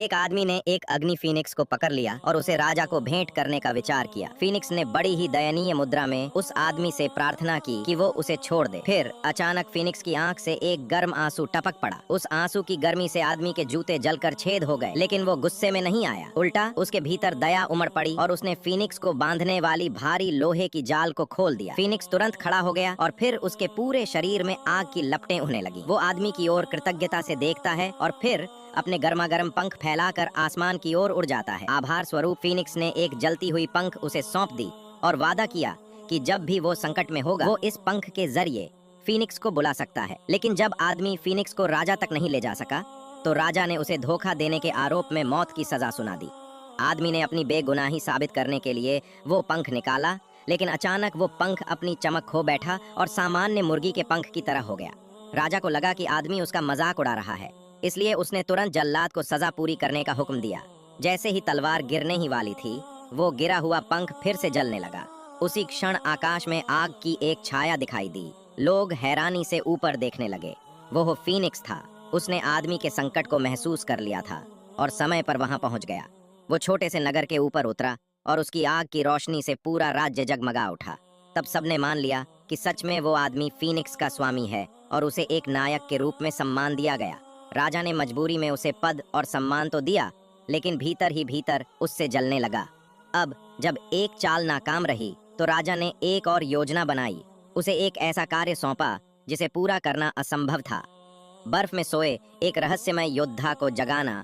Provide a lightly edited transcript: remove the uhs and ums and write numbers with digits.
एक आदमी ने एक अग्नि फीनिक्स को पकड़ लिया और उसे राजा को भेंट करने का विचार किया। फीनिक्स ने बड़ी ही दयनीय मुद्रा में उस आदमी से प्रार्थना की कि वो उसे छोड़ दे। फिर अचानक फीनिक्स की आंख से एक गर्म आंसू टपक पड़ा। उस आंसू की गर्मी से आदमी के जूते जलकर छेद हो गए, लेकिन वो गुस्से में नहीं आया। उल्टा उसके भीतर दया उमड़ पड़ी और उसने फीनिक्स को बांधने वाली भारी लोहे की जाल को खोल दिया। फीनिक्स तुरंत खड़ा हो गया और फिर उसके पूरे शरीर में आग की लपटें उड़ने लगी। वो आदमी की ओर कृतज्ञता से देखता है और फिर अपने गर्मागर्म पंख फैलाकर आसमान की ओर उड़ जाता है। आभार स्वरूप फीनिक्स ने एक जलती हुई पंख उसे सौंप दी और वादा किया कि जब भी वो संकट में होगा वो इस पंख के जरिए फीनिक्स को बुला सकता है। लेकिन जब आदमी फीनिक्स को राजा तक नहीं ले जा सका तो राजा ने उसे धोखा देने के आरोप में मौत की सजा सुना दी। आदमी ने अपनी बेगुनाही साबित करने के लिए वो पंख निकाला, लेकिन अचानक वो पंख अपनी चमक खो बैठा और सामान्य मुर्गी के पंख की तरह हो गया। राजा को लगा कि आदमी उसका मजाक उड़ा रहा है, इसलिए उसने तुरंत जल्लाद को सजा पूरी करने का हुक्म दिया। जैसे ही तलवार गिरने ही वाली थी, वो गिरा हुआ पंख फिर से जलने लगा। उसी क्षण आकाश में आग की एक छाया दिखाई दी। लोग हैरानी से ऊपर देखने लगे। वो फीनिक्स था। उसने आदमी के संकट को महसूस कर लिया था और समय पर वहां पहुंच गया। वो छोटे से नगर के ऊपर उतरा और उसकी आग की रोशनी से पूरा राज्य जगमगा उठा। तब सबने मान लिया कि सच में वो आदमी फीनिक्स का स्वामी है और उसे एक नायक के रूप में सम्मान दिया गया। राजा ने मजबूरी में उसे पद और सम्मान तो दिया, लेकिन भीतर ही भीतर उससे जलने लगा। अब जब एक चाल नाकाम रही तो राजा ने एक और योजना बनाई। उसे एक ऐसा कार्य सौंपा जिसे पूरा करना असंभव था। बर्फ में सोए एक रहस्यमय योद्धा को जगाना